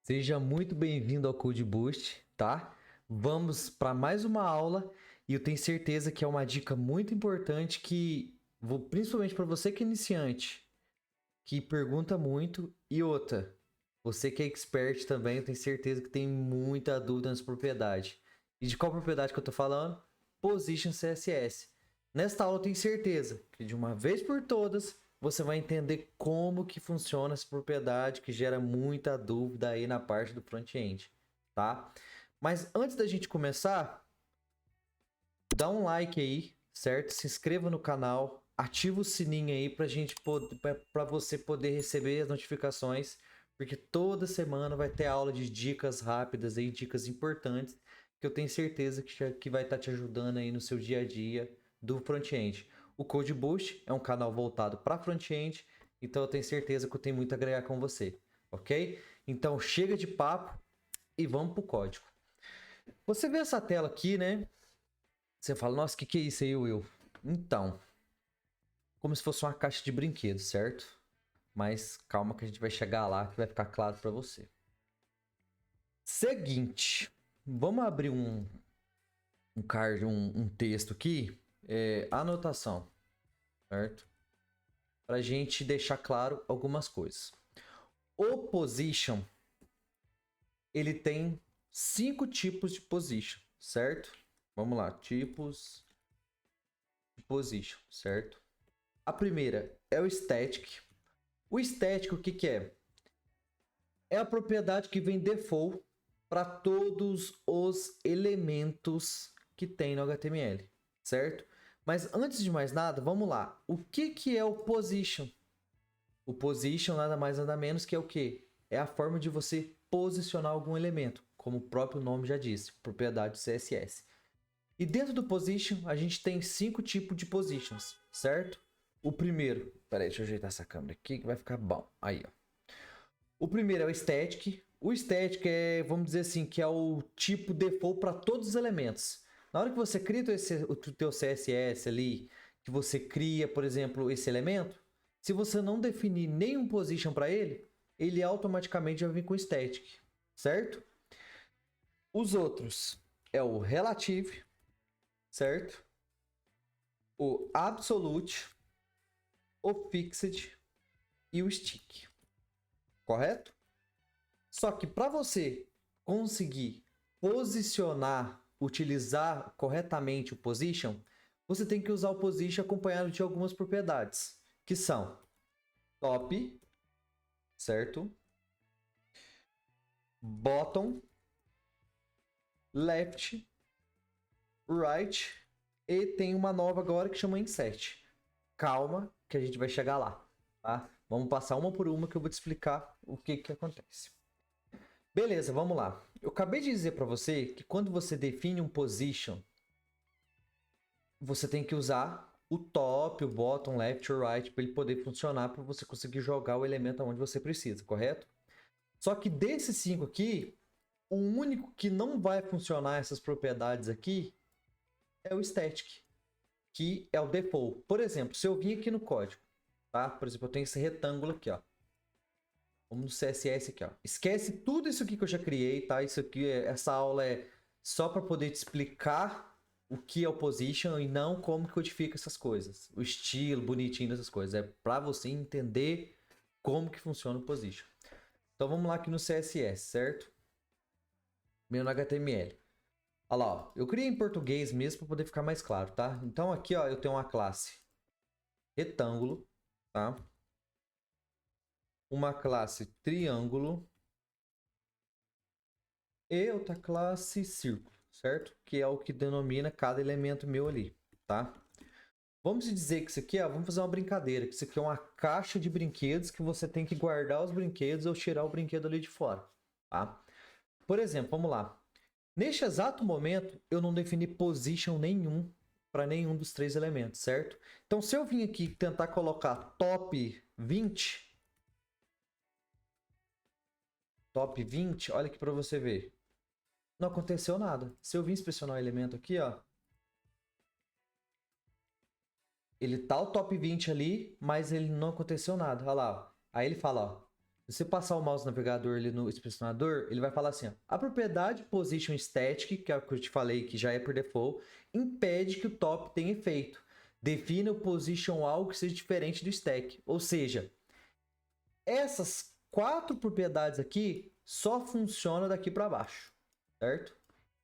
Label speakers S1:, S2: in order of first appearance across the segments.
S1: Seja muito bem-vindo ao Code Boost, tá? Vamos para mais uma aula e eu tenho certeza que é uma dica muito importante principalmente para você que é iniciante, que pergunta muito, e outra, você que é expert também, eu tenho certeza que tem muita dúvida nessa propriedade. E de qual propriedade que eu estou falando? Position CSS. Nesta aula eu tenho certeza que de uma vez por todas você vai entender como que funciona essa propriedade que gera muita dúvida aí na parte do front-end, tá? Mas antes da gente começar, dá um like aí, certo? Se inscreva no canal, ativa o sininho aí para você poder receber as notificações, porque toda semana vai ter aula de dicas rápidas aí, dicas importantes, que eu tenho certeza que vai estar te ajudando aí no seu dia a dia do front-end. O Code Boost é um canal voltado para front-end, então eu tenho certeza que eu tenho muito a agregar com você, ok? Então chega de papo e vamos pro código. Você vê essa tela aqui, né? Você fala, nossa, o que é isso aí, Will? Então, como se fosse uma caixa de brinquedos, certo? Mas calma que a gente vai chegar lá que vai ficar claro para você. Seguinte, vamos abrir um texto aqui, anotação, certo? Para a gente deixar claro algumas coisas. O position, ele tem 5 tipos de position, certo? Vamos lá, tipos de position, certo? A primeira é o static. O static, o que é? É a propriedade que vem default para todos os elementos que tem no HTML, certo? Mas antes de mais nada, vamos lá. O que é o position? O position nada mais nada menos que é o quê? É a forma de você posicionar algum elemento, como o próprio nome já disse, propriedade CSS. E dentro do position, a gente tem 5 tipos de positions, certo? O primeiro, peraí, deixa eu ajeitar essa câmera aqui que vai ficar bom. Aí, ó. O primeiro é o static. O static é, vamos dizer assim, que é o tipo default para todos os elementos. Na hora que você cria o teu CSS ali, que você cria, por exemplo, esse elemento, se você não definir nenhum position para ele, ele automaticamente vai vir com static, certo? Os outros é o relative, certo? O absolute, o fixed e o stick, correto? Só que para você conseguir posicionar, utilizar corretamente o position, você tem que usar o position acompanhado de algumas propriedades, que são top, certo? Bottom, left, right e tem uma nova agora que chama insert. Calma que a gente vai chegar lá, tá? Vamos passar uma por uma que eu vou te explicar o que acontece. Beleza, vamos lá. Eu acabei de dizer para você que quando você define um position, você tem que usar o top, o bottom, left ou right para ele poder funcionar para você conseguir jogar o elemento onde você precisa, correto? Só que desses 5 aqui, o único que não vai funcionar essas propriedades aqui é o static, que é o default. Por exemplo, se eu vim aqui no código, tá? Por exemplo, eu tenho esse retângulo aqui, ó. Vamos no CSS aqui, ó. Esquece tudo isso aqui que eu já criei, tá? Isso aqui, essa aula é só para poder te explicar o que é o position e não como que codifica essas coisas. O estilo bonitinho dessas coisas. É para você entender como que funciona o position. Então vamos lá aqui no CSS, certo? Meio no HTML. Olha lá, ó. Eu criei em português mesmo para poder ficar mais claro, tá? Então aqui, ó, eu tenho uma classe retângulo, tá? Uma classe triângulo e outra classe círculo, certo? Que é o que denomina cada elemento meu ali, tá? Vamos dizer que isso aqui, ó, vamos fazer uma brincadeira, que isso aqui é uma caixa de brinquedos que você tem que guardar os brinquedos ou tirar o brinquedo ali de fora, tá? Por exemplo, vamos lá. Neste exato momento, eu não defini position nenhum para nenhum dos 3 elementos, certo? Então, se eu vim aqui tentar colocar top 20, olha aqui para você ver. Não aconteceu nada. Se eu vim inspecionar o elemento aqui, ó, ele tá o top 20 ali, mas ele não aconteceu nada. Olha lá. Aí ele fala, ó, Se você passar o mouse navegador ali no inspecionador, ele vai falar assim, ó, a propriedade position static, que é o que eu te falei que já é por default, impede que o top tenha efeito. Defina o position algo que seja diferente do stack. Ou seja, essas 4 propriedades aqui só funcionam daqui para baixo, certo?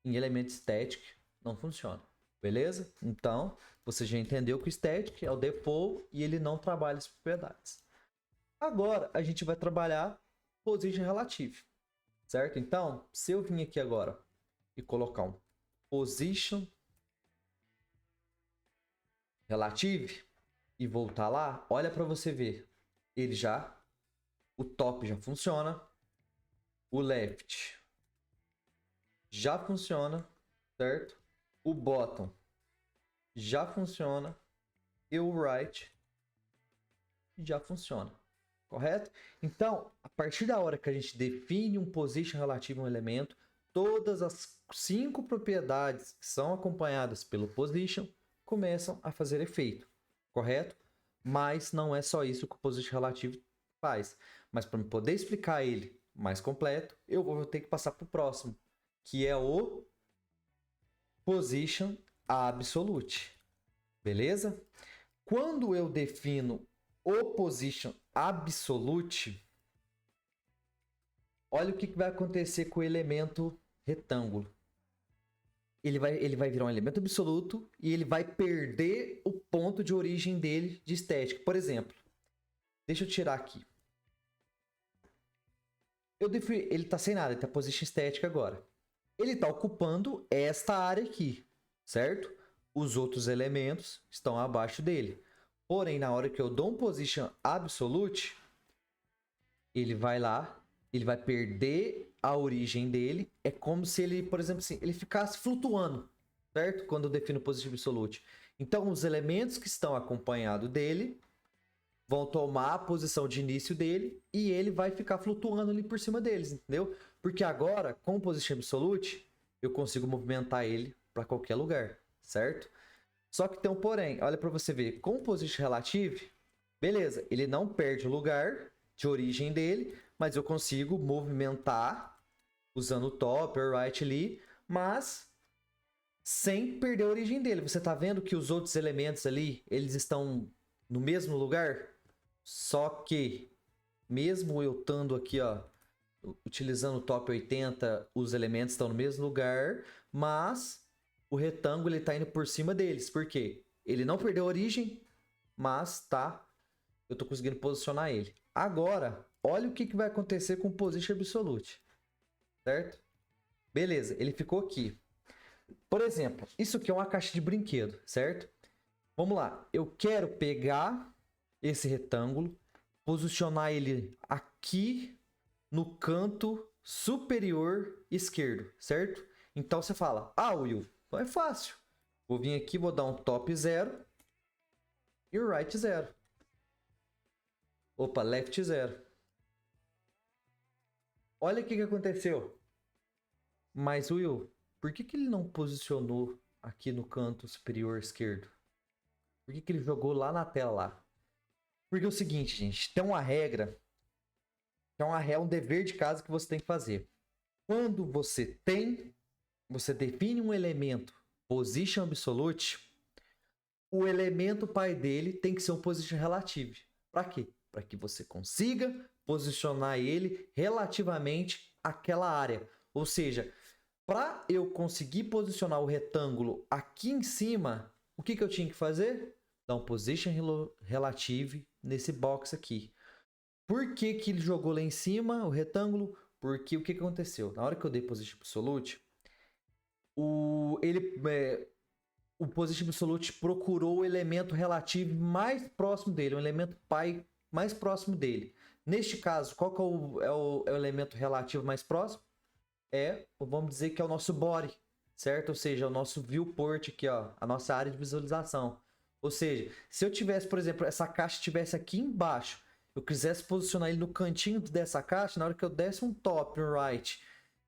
S1: Em elemento static não funciona, beleza? Então, você já entendeu que o static é o default e ele não trabalha as propriedades. Agora, a gente vai trabalhar position relative, certo? Então, se eu vir aqui agora e colocar um position relative e voltar lá, olha para você ver. O top já funciona, o left já funciona, certo? O bottom já funciona e o right já funciona. Correto? Então, a partir da hora que a gente define um position relativo a um elemento, todas as 5 propriedades que são acompanhadas pelo position começam a fazer efeito. Correto? Mas não é só isso que o position relativo faz. Mas para poder explicar ele mais completo, eu vou ter que passar para o próximo, que é o position absolute. Beleza? Quando eu defino o position absolute, olha o que vai acontecer com o elemento retângulo. Ele vai virar um elemento absoluto e ele vai perder o ponto de origem dele de estética. Por exemplo, deixa eu tirar aqui. Ele está sem nada, ele está position estética agora. Ele está ocupando esta área aqui, certo? Os outros elementos estão abaixo dele. Porém, na hora que eu dou um position absolute, ele vai lá, ele vai perder a origem dele. É como se ele, por exemplo, assim, ele ficasse flutuando, certo? Quando eu defino position absolute. Então, os elementos que estão acompanhados dele vão tomar a posição de início dele e ele vai ficar flutuando ali por cima deles, entendeu? Porque agora, com o position absolute, eu consigo movimentar ele para qualquer lugar, certo? Só que tem um porém, olha para você ver, com o position relative, beleza, ele não perde o lugar de origem dele, mas eu consigo movimentar usando o top ou right ali, mas sem perder a origem dele. Você está vendo que os outros elementos ali, eles estão no mesmo lugar? Só que, mesmo eu estando aqui, ó, utilizando o top 80, os elementos estão no mesmo lugar, mas o retângulo está indo por cima deles. Por quê? Ele não perdeu a origem, mas eu estou conseguindo posicionar ele. Agora, olha o que vai acontecer com o position absolute. Certo? Beleza, ele ficou aqui. Por exemplo, isso aqui é uma caixa de brinquedo, certo? Vamos lá, eu quero pegar esse retângulo, posicionar ele aqui no canto superior esquerdo, certo? Então você fala, Will, então é fácil. Vou vir aqui, vou dar um top 0 e o right 0. Opa, left 0. Olha o que aconteceu. Mas, Will, por que ele não posicionou aqui no canto superior esquerdo? Por que ele jogou lá na tela lá? Porque é o seguinte, gente, tem uma regra, um dever de casa que você tem que fazer. Quando você define um elemento position absolute, o elemento pai dele tem que ser um position relative. Para quê? Para que você consiga posicionar ele relativamente àquela área. Ou seja, para eu conseguir posicionar o retângulo aqui em cima, o que eu tinha que fazer? Dar um position relative nesse box aqui. Por que ele jogou lá em cima o retângulo? Porque o que aconteceu? Na hora que eu dei position absolute, o position absolute procurou o elemento relativo mais próximo dele, o elemento pai mais próximo dele. Neste caso, qual que é o elemento relativo mais próximo? Vamos dizer que é o nosso body, certo? Ou seja, o nosso viewport aqui, ó, a nossa área de visualização. Ou seja, se eu tivesse, por exemplo, essa caixa estivesse aqui embaixo, eu quisesse posicionar ele no cantinho dessa caixa, na hora que eu desse um top, um right,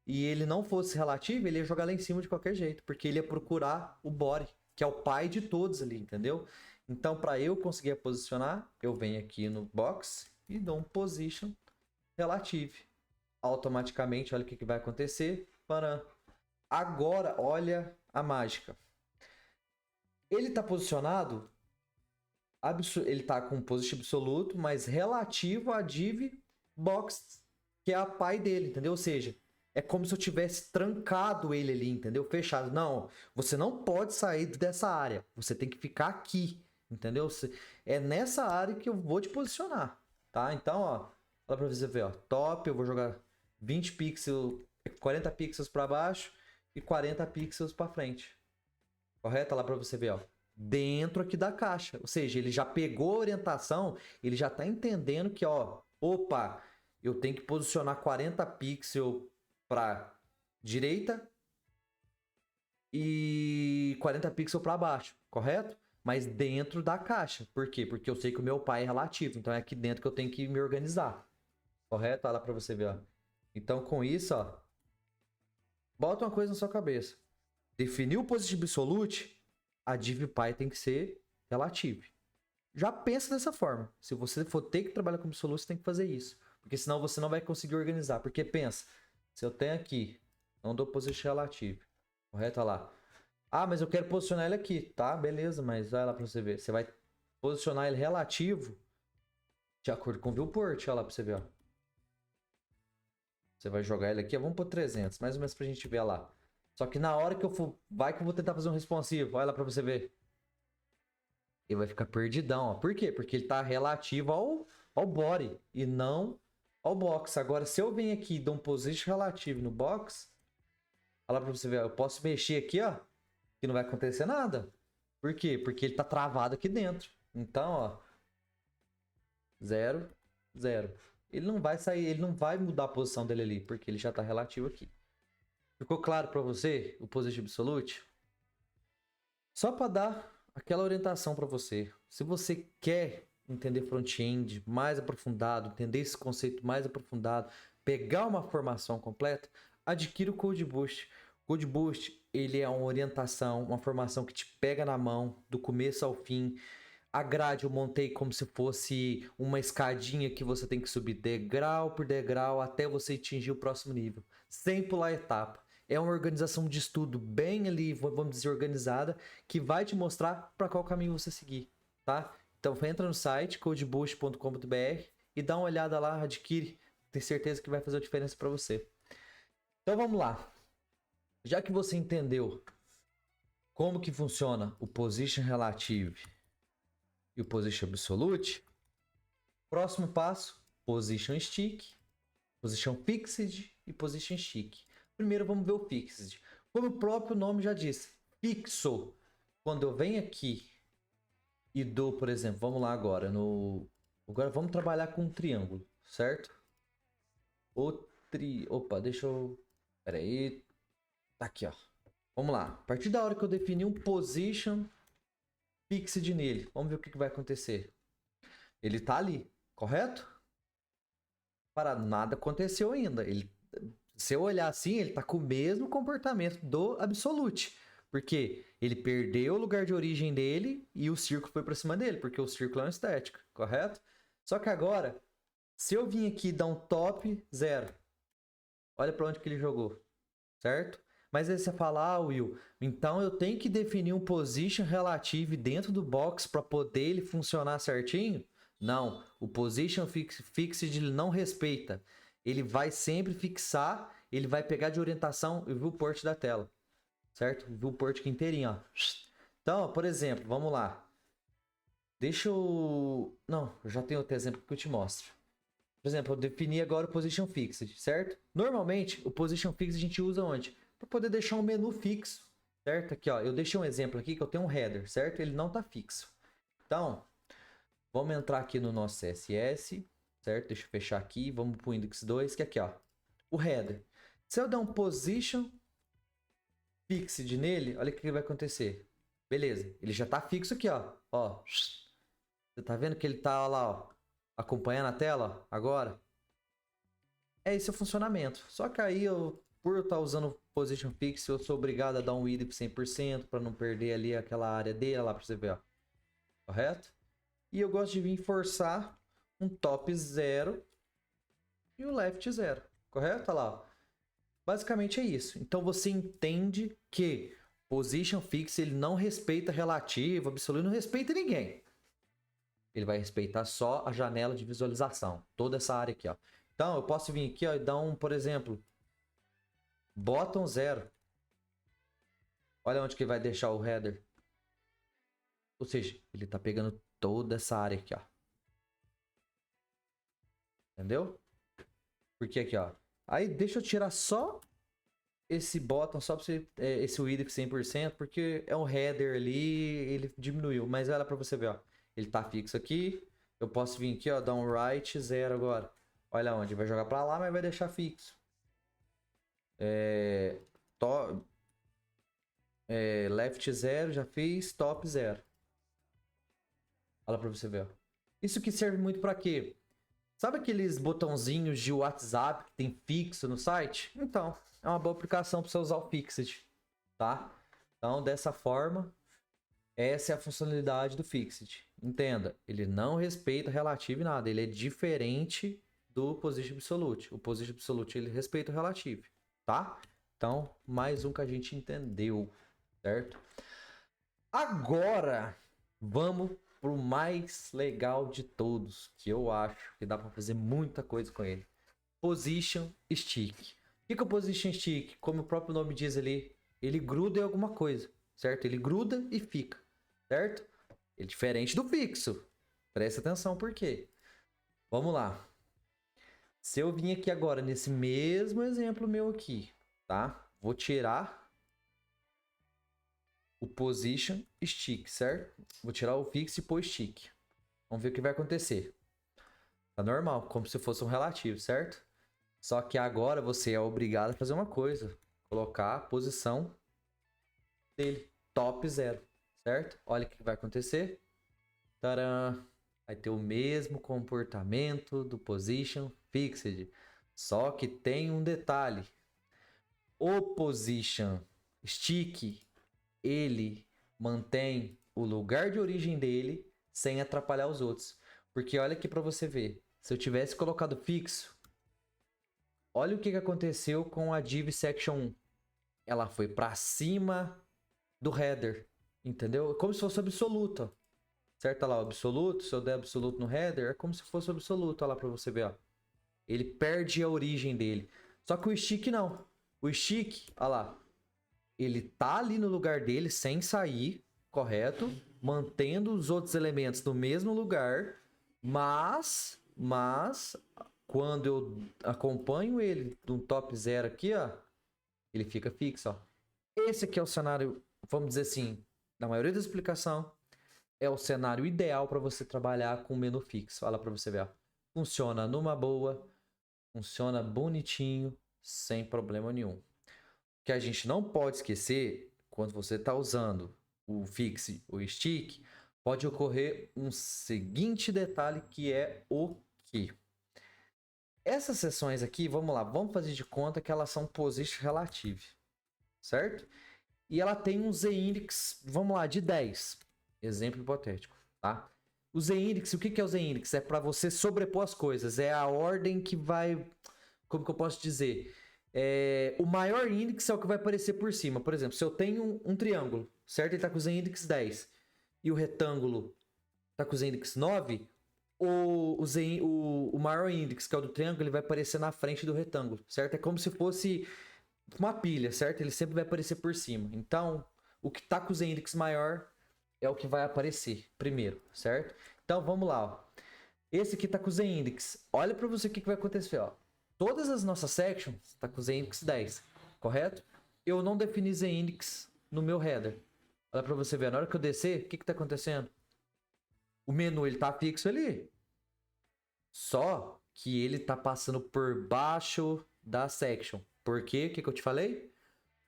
S1: e ele não fosse relativo, ele ia jogar lá em cima de qualquer jeito, porque ele ia procurar o body, que é o pai de todos ali, entendeu? Então, para eu conseguir posicionar, eu venho aqui no box e dou um position relative. Automaticamente, olha o que vai acontecer. Param. Agora, olha a mágica. Ele está posicionado, ele está com position absoluto, mas relativo à div box, que é a pai dele, entendeu? Ou seja, é como se eu tivesse trancado ele ali, entendeu? Fechado. Não, você não pode sair dessa área. Você tem que ficar aqui, entendeu? É nessa área que eu vou te posicionar, tá? Então, ó, olha para você ver, ó, top, eu vou jogar 20 pixels, 40 pixels para baixo e 40 pixels para frente. Correto? Olha lá para você ver, ó, dentro aqui da caixa. Ou seja, ele já pegou a orientação, ele já está entendendo que, ó, opa, eu tenho que posicionar 40 pixels para direita e 40 pixels para baixo, correto? Mas dentro da caixa. Por quê? Porque eu sei que o meu pai é relativo, então é aqui dentro que eu tenho que me organizar. Correto? Olha lá para você ver, ó. Então, com isso, ó, bota uma coisa na sua cabeça. Definir o positivo absolute, a div pi tem que ser relative. Já pensa dessa forma. Se você for ter que trabalhar com absolute, você tem que fazer isso. Porque senão você não vai conseguir organizar. Porque pensa, se eu tenho aqui, não dou position relative. Correto? Olha lá. Ah, mas eu quero posicionar ele aqui. Tá, beleza, mas vai lá pra você ver. Você vai posicionar ele relativo de acordo com o viewport. Olha lá pra você ver, ó. Você vai jogar ele aqui, vamos por 300, mais ou menos pra gente ver lá. Só que na hora que eu for, vai que eu vou tentar fazer um responsivo, olha lá pra você ver. Ele vai ficar perdidão, ó. Por quê? Porque ele tá relativo ao body e não ao box. Agora, se eu venho aqui e dou um position relativo no box, olha lá pra você ver, eu posso mexer aqui, ó, que não vai acontecer nada. Por quê? Porque ele tá travado aqui dentro. Então, ó, 0, 0. Ele não vai sair, ele não vai mudar a posição dele ali, porque ele já está relativo aqui. Ficou claro para você o positivo absolute? Só para dar aquela orientação para você. Se você quer entender front-end mais aprofundado, entender esse conceito mais aprofundado, pegar uma formação completa, adquira o Code Boost. O Code Boost, ele é uma orientação, uma formação que te pega na mão, do começo ao fim. A grade eu montei como se fosse uma escadinha que você tem que subir degrau por degrau até você atingir o próximo nível, sem pular etapa. É uma organização de estudo bem ali, vamos dizer, organizada, que vai te mostrar para qual caminho você seguir, tá? Então entra no site codeboost.com.br e dá uma olhada lá, adquire, tenho certeza que vai fazer a diferença para você. Então vamos lá. Já que você entendeu como que funciona o Position Relative e o Position Absolute, próximo passo, Position Stick, Position Fixed e Position Stick. Primeiro vamos ver o Fixed. Como o próprio nome já diz, fixo. Quando eu venho aqui e dou, por exemplo, vamos lá agora, agora vamos trabalhar com um triângulo, certo? Opa, deixa eu... Pera aí. Tá aqui, ó. Vamos lá. A partir da hora que eu definir um Position Fixed nele, vamos ver o que vai acontecer. Ele tá ali, correto? Para nada aconteceu ainda. Se eu olhar assim, ele tá com o mesmo comportamento do Absolute. Porque ele perdeu o lugar de origem dele e o círculo foi para cima dele, porque o círculo é uma estética, correto? Só que agora, se eu vim aqui e dar um top 0, olha para onde que ele jogou, certo? Mas aí você fala, ah, Will, então eu tenho que definir um position relative dentro do box para poder ele funcionar certinho? Não, o position fixed ele não respeita. Ele vai sempre fixar, ele vai pegar de orientação o viewport da tela, certo? O viewport aqui inteirinho, ó. Então, por exemplo, vamos lá. Deixa eu... Não, eu já tenho outro exemplo que eu te mostro. Por exemplo, eu defini agora o position fixed, certo? Normalmente, o position fixed a gente usa onde? Para poder deixar um menu fixo, certo? Aqui, ó, eu deixei um exemplo aqui que eu tenho um header, certo? Ele não está fixo. Então, vamos entrar aqui no nosso CSS, certo? Deixa eu fechar aqui, vamos para o index 2, que é aqui, ó, o header. Se eu der um position fixed nele, olha o que vai acontecer. Beleza, ele já está fixo aqui, ó. Você tá vendo que ele tá lá, ó, acompanhando a tela agora? É esse o funcionamento. Só que aí por eu estar usando position fixed, eu sou obrigado a dar um width 100% para não perder ali aquela área dele lá para você ver, ó. Correto? E eu gosto de vir forçar um top 0 e o left 0. Correto? Olha lá. Basicamente é isso. Então você entende que position fix ele não respeita relativo, absoluto, não respeita ninguém. Ele vai respeitar só a janela de visualização. Toda essa área aqui, ó. Então eu posso vir aqui, ó, e dar um, por exemplo, bottom 0. Olha onde que vai deixar o header. Ou seja, ele tá pegando toda essa área aqui, ó. Entendeu? Porque aqui, ó. Aí deixa eu tirar só esse bottom, só pra você, esse width 100%, porque é um header ali, ele diminuiu. Mas olha pra você ver, ó. Ele tá fixo aqui. Eu posso vir aqui, ó, dar um right 0 agora. Olha onde, vai jogar pra lá, mas vai deixar fixo. Left 0, já fiz, top 0. Olha pra você ver, ó. Isso que serve muito pra quê? Sabe aqueles botãozinhos de WhatsApp que tem fixo no site? Então, é uma boa aplicação para você usar o Fixed, tá? Então, dessa forma, essa é a funcionalidade do Fixed. Entenda, ele não respeita relativo e nada, ele é diferente do Position Absolute. O Position Absolute, ele respeita o relativo, tá? Então, mais um que a gente entendeu, certo? Agora, vamos pro mais legal de todos, que eu acho que dá para fazer muita coisa com ele. Position Stick. O que é o Position Stick? Como o próprio nome diz ali, ele gruda em alguma coisa, certo? Ele gruda e fica, certo? Ele é diferente do fixo. Presta atenção por quê. Vamos lá. Se eu vim aqui agora nesse mesmo exemplo meu aqui, tá? Vou tirar o position stick, certo? Vou tirar o fix e pôr stick. Vamos ver o que vai acontecer. Tá normal, como se fosse um relativo, certo? Só que agora você é obrigado a fazer uma coisa. Colocar a posição dele, top 0, certo? Olha o que vai acontecer. Tcharam! Vai ter o mesmo comportamento do position fixed. Só que tem um detalhe. O position stick ele mantém o lugar de origem dele sem atrapalhar os outros. Porque olha aqui para você ver. Se eu tivesse colocado fixo, olha o que aconteceu com a div section 1. Ela foi para cima do header, entendeu? Como se fosse absoluto, certo? Olha lá, absoluto, se eu der absoluto no header, é como se fosse absoluto, olha lá para você ver, ó. Ele perde a origem dele. Só que o stick não. O stick, olha lá, ele tá ali no lugar dele sem sair, correto? Mantendo os outros elementos no mesmo lugar, mas quando eu acompanho ele no top 0 aqui, ó, ele fica fixo, ó. Esse aqui é o cenário, vamos dizer assim, na maioria da explicação, é o cenário ideal para você trabalhar com menu fixo. Olha para você ver, ó. Funciona numa boa, funciona bonitinho, sem problema nenhum. Que a gente não pode esquecer, quando você está usando o fix, o stick, pode ocorrer um seguinte detalhe que é o que? Essas seções aqui, vamos lá, vamos fazer de conta que elas são position relative, certo? E ela tem um z-index, vamos lá, de 10. Exemplo hipotético, tá? O z-index, o que é o z-index? É para você sobrepor as coisas, é a ordem que vai, como que eu posso dizer? O maior índice é o que vai aparecer por cima. Por exemplo, se eu tenho um triângulo, certo? Ele está com o z-index 10 e o retângulo está com o z-index 9, o maior índice, que é o do triângulo, ele vai aparecer na frente do retângulo, certo? É como se fosse uma pilha, certo? Ele sempre vai aparecer por cima. Então, o que está com o z-index maior é o que vai aparecer primeiro, certo? Então, vamos lá. Ó. Esse aqui está com o z-index. Olha para você o que vai acontecer, ó. Todas as nossas sections tá com z-index 10, correto? Eu não defini z-index no meu header. Olha para você ver, na hora que eu descer, o que está acontecendo? O menu ele tá fixo ali. Só que ele tá passando por baixo da section. Por quê? O que eu te falei?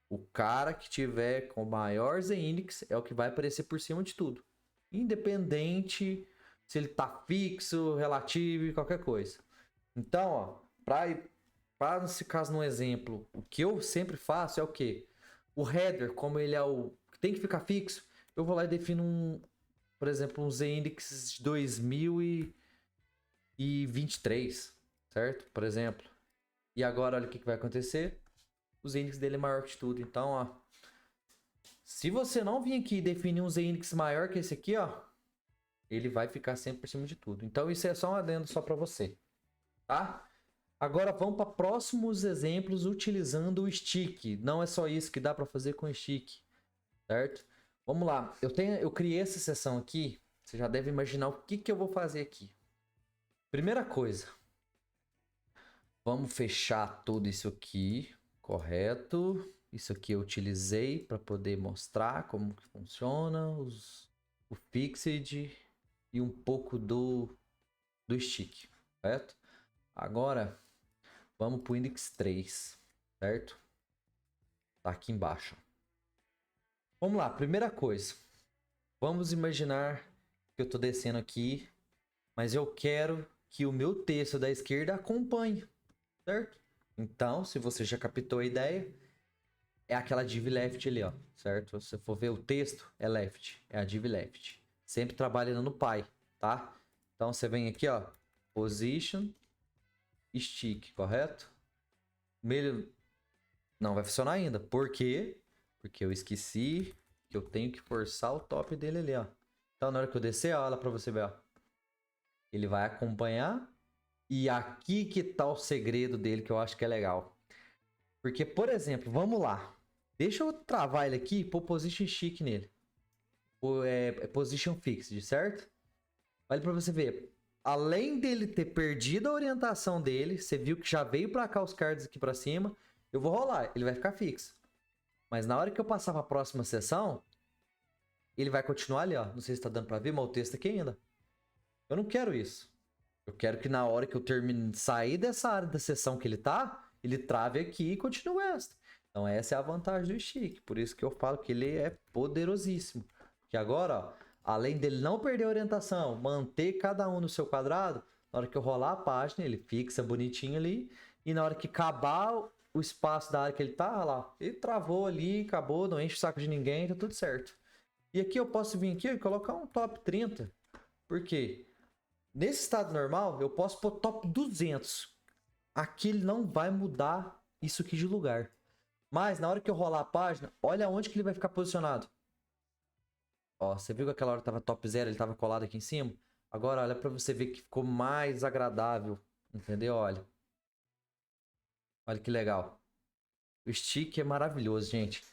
S1: O cara que tiver com maior z-index é o que vai aparecer por cima de tudo. Independente se ele tá fixo, relativo e qualquer coisa. Então, ó, para nesse caso, num exemplo, o que eu sempre faço é o quê? O header, como ele é o que tem que ficar fixo, eu vou lá e defino por exemplo, um z-index de 2023, certo? Por exemplo. E agora, olha o que vai acontecer. Os índices dele é maior que tudo. Então, ó. Se você não vir aqui e definir um z-index maior que esse aqui, ó. Ele vai ficar sempre por cima de tudo. Então, isso é só um adendo só para você. Tá? Agora, vamos para próximos exemplos utilizando o stick. Não é só isso que dá para fazer com o stick. Certo? Vamos lá. Eu criei essa seção aqui. Você já deve imaginar o que eu vou fazer aqui. Primeira coisa. Vamos fechar tudo isso aqui. Correto. Isso aqui eu utilizei para poder mostrar como que funciona. O Fixed e um pouco do stick. Certo? Agora, vamos para o index 3. Certo? Tá aqui embaixo. Vamos lá. Primeira coisa. Vamos imaginar que eu estou descendo aqui, mas eu quero que o meu texto da esquerda acompanhe, certo? Então, se você já captou a ideia, é aquela div left ali, ó, certo? Se você for ver o texto, é left, é a div left. Sempre trabalhando no Py, tá? Então, você vem aqui, ó, position, stick, correto? Não vai funcionar ainda. Por quê? Porque eu esqueci que eu tenho que forçar o top dele ali, ó. Então, na hora que eu descer, olha para você ver, ó. Ele vai acompanhar. E aqui que tá o segredo dele, que eu acho que é legal. Porque, por exemplo, vamos lá. Deixa eu travar ele aqui e pôr position stick nele. Position fixed, certo? Olha para você ver. Além dele ter perdido a orientação dele, você viu que já veio para cá os cards aqui para cima. Eu vou rolar, ele vai ficar fixo. Mas na hora que eu passar para a próxima sessão, ele vai continuar ali, ó. Não sei se está dando para ver, mas o texto aqui ainda. Eu não quero isso. Eu quero que na hora que eu termine, sair dessa área da sessão que ele tá, ele trave aqui e continue esta. Então essa é a vantagem do stick. Por isso que eu falo que ele é poderosíssimo. Que agora, ó, além dele não perder a orientação, manter cada um no seu quadrado, na hora que eu rolar a página, ele fixa bonitinho ali. E na hora que acabar o espaço da área que ele tá, olha lá, ele travou ali, acabou, não enche o saco de ninguém, tá tudo certo. E aqui eu posso vir aqui e colocar um top 30. Por quê? Nesse estado normal, eu posso pôr top 200. Aqui ele não vai mudar isso aqui de lugar. Mas na hora que eu rolar a página, olha onde que ele vai ficar posicionado. Ó, você viu que aquela hora estava top 0, ele estava colado aqui em cima? Agora olha para você ver que ficou mais agradável. Entendeu? Olha. Olha que legal. O stick é maravilhoso, gente.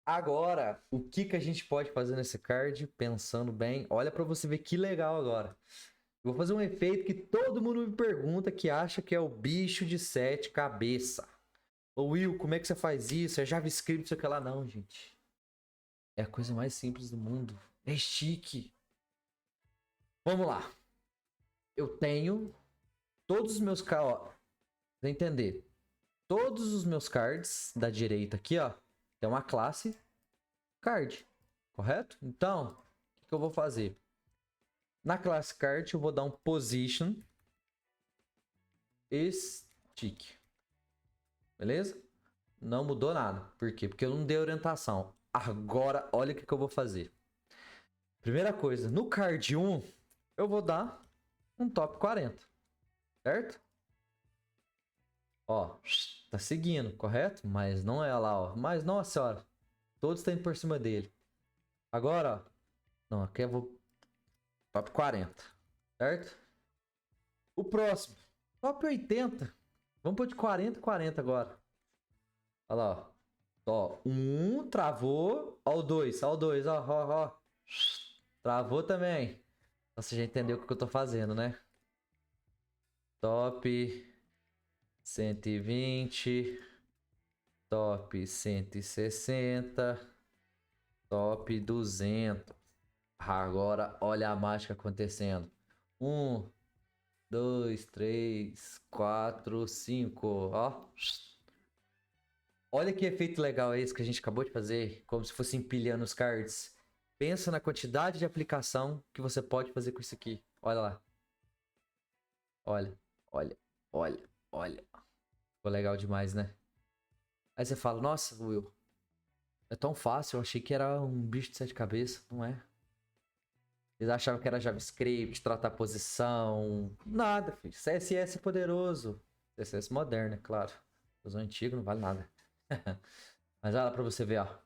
S1: Agora, o que a gente pode fazer nesse card, pensando bem? Olha para você ver que legal agora. Vou fazer um efeito que todo mundo me pergunta, que acha que é o bicho de 7 cabeças. Ô Will, como é que você faz isso? É JavaScript, isso aqui lá? Não, gente. É a coisa mais simples do mundo. É chique. Vamos lá. Eu tenho todos os meus cards, ó. Pra entender. Todos os meus cards da direita aqui, ó. Tem uma classe card. Correto? Então, o que eu vou fazer? Na classe card, eu vou dar um position stick. Beleza? Não mudou nada. Por quê? Porque eu não dei orientação. Agora, olha o que eu vou fazer. Primeira coisa, no card 1, eu vou dar um top 40. Certo? Ó, tá seguindo, correto? Mas não é lá, ó. Mas, nossa senhora, todos estão indo por cima dele. Agora, ó. Não, aqui eu vou top 40. Certo? O próximo, top 80. Vamos pôr de 40 e 40 agora. Olha lá, ó. Ó, travou. Ó, o 2, ó, o 2, ó. Travou também. Você já entendeu o que eu tô fazendo, né? Top 120. Top 160. Top 200. Agora, olha a mágica acontecendo. 1, 2, 3, 4, 5. Ó. Olha que efeito legal é esse que a gente acabou de fazer. Como se fosse empilhando os cards. Pensa na quantidade de aplicação que você pode fazer com isso aqui. Olha lá. Olha. Ficou legal demais, né? Aí você fala, nossa, Will, é tão fácil. Eu achei que era um bicho de 7 cabeças. Não é. Eles achavam que era JavaScript, tratar posição. Nada, filho. CSS poderoso. CSS moderno, é claro. Os antigos não vale nada. Mas olha lá pra você ver, ó.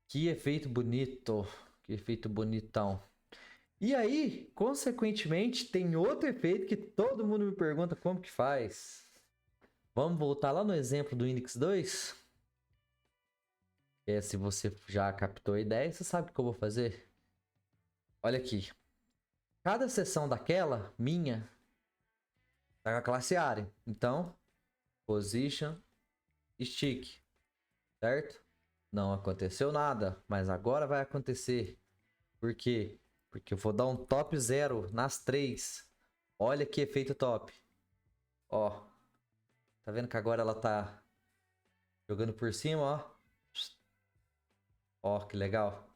S1: Que efeito bonito. Que efeito bonitão. E aí, consequentemente, tem outro efeito que todo mundo me pergunta como que faz. Vamos voltar lá no exemplo do Index 2? Se você já captou a ideia, você sabe o que eu vou fazer. Olha aqui. Cada seção daquela, minha, tá com a classe área. Então, position, stick. Certo? Não aconteceu nada, mas agora vai acontecer. Por quê? Porque eu vou dar um top 0 nas 3. Olha que efeito top. Ó. Tá vendo que agora ela tá jogando por cima, ó. Ó, que legal.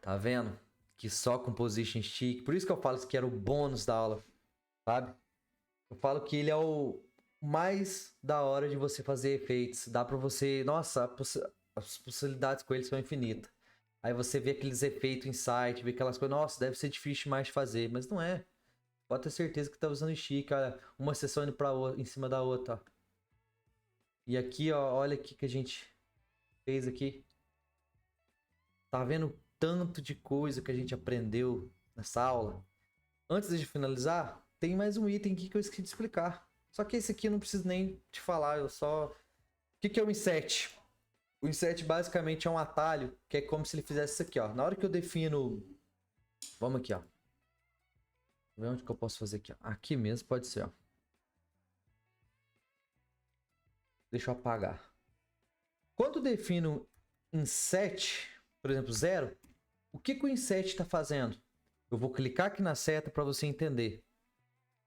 S1: Tá vendo? Que só com position stick. Por isso que eu falo que era o bônus da aula, sabe? Eu falo que ele é o mais da hora de você fazer efeitos. Dá pra você... Nossa, as possibilidades com ele são infinitas. Aí você vê aqueles efeitos em site, vê aquelas coisas... Nossa, deve ser difícil demais de fazer. Mas não é. Pode ter certeza que tá usando stick. Olha, uma seção indo pra outra, em cima da outra, ó. E aqui, ó, olha o que a gente fez aqui. Tá vendo tanto de coisa que a gente aprendeu nessa aula? Antes de finalizar, tem mais um item aqui que eu esqueci de explicar. Só que esse aqui eu não preciso nem te falar, eu só... O que é o inset? O inset basicamente é um atalho, que é como se ele fizesse isso aqui, ó. Na hora que eu defino... Vamos aqui, ó. Vamos ver onde que eu posso fazer aqui, ó. Aqui mesmo pode ser, ó. Deixa eu apagar. Quando eu defino inset, por exemplo, 0, o que o inset está fazendo? Eu vou clicar aqui na seta para você entender.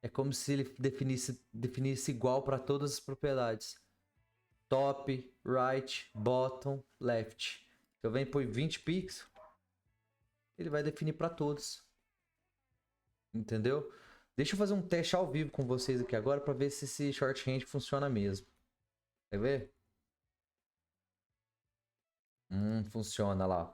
S1: É como se ele definisse igual para todas as propriedades. Top, right, bottom, left. Se eu venho por 20 pixels, ele vai definir para todos. Entendeu? Deixa eu fazer um teste ao vivo com vocês aqui agora para ver se esse shorthand funciona mesmo. Quer ver? Funciona lá.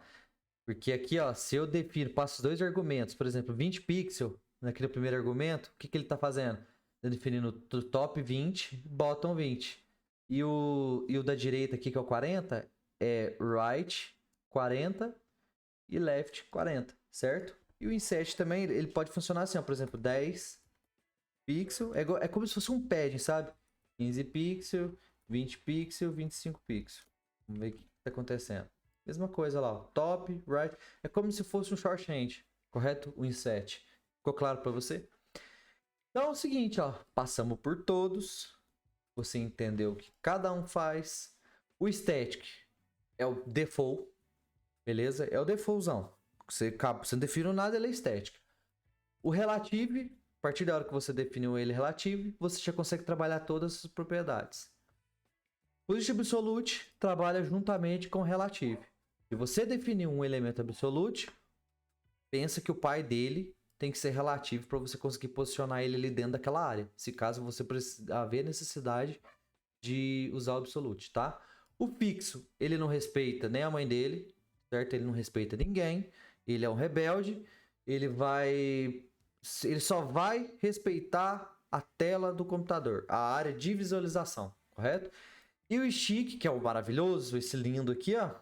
S1: Porque aqui, ó, se eu defino, passo dois argumentos, por exemplo, 20 pixels naquele primeiro argumento, o que ele está fazendo? Tá definindo top 20, bottom 20. E o da direita aqui, que é o 40, é right 40 e left 40, certo? E o inset também, ele pode funcionar assim, ó, por exemplo, 10 pixels, é como se fosse um padding, sabe? 15 pixels, 20 pixels, 25 pixels. Vamos ver o que está acontecendo. Mesma coisa lá, ó. Top, right. É como se fosse um shorthand, correto? O inset. Ficou claro para você? Então é o seguinte, ó. Passamos por todos. Você entendeu o que cada um faz. O static é o default. Beleza? É o defaultzão. Você não definiu nada, ele é static. O relative, a partir da hora que você definiu ele relative, você já consegue trabalhar todas as propriedades. O Position Absolute trabalha juntamente com o relative. Se você definir um elemento absolute, pensa que o pai dele tem que ser relativo para você conseguir posicionar ele ali dentro daquela área. Se caso você haver necessidade de usar o absolute, tá? O fixo, ele não respeita nem a mãe dele, certo? Ele não respeita ninguém. Ele é um rebelde. Ele só vai respeitar a tela do computador, a área de visualização, correto? E o stick, que é o maravilhoso, esse lindo aqui, ó,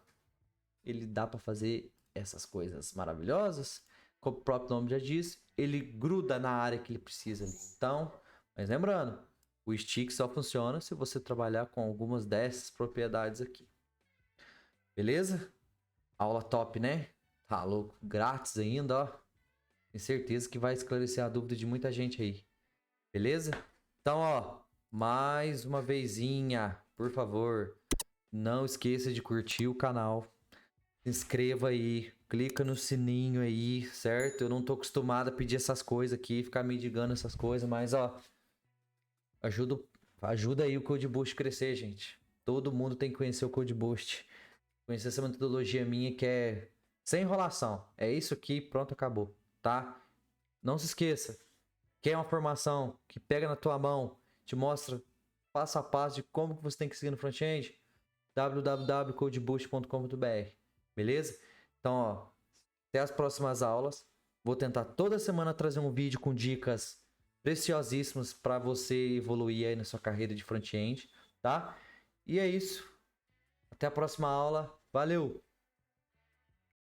S1: ele dá para fazer essas coisas maravilhosas, como o próprio nome já diz, ele gruda na área que ele precisa ali. Então, mas lembrando, o stick só funciona se você trabalhar com algumas dessas propriedades aqui. Beleza? Aula top, né? Tá louco, grátis ainda, ó. Tenho certeza que vai esclarecer a dúvida de muita gente aí. Beleza? Então, ó, mais uma vezinha, por favor, não esqueça de curtir o canal. Se inscreva aí, clica no sininho aí, certo? Eu não tô acostumado a pedir essas coisas aqui, ficar me digando essas coisas, mas ó, ajuda aí o Code Boost crescer, gente. Todo mundo tem que conhecer o Code Boost. Conhecer essa metodologia minha que é sem enrolação. É isso aqui, pronto, acabou, tá? Não se esqueça, quer uma formação que pega na tua mão, te mostra passo a passo de como você tem que seguir no front-end? www.codeboost.com.br. Beleza? Então, ó, até as próximas aulas. Vou tentar toda semana trazer um vídeo com dicas preciosíssimas para você evoluir aí na sua carreira de front-end, tá? E é isso. Até a próxima aula. Valeu!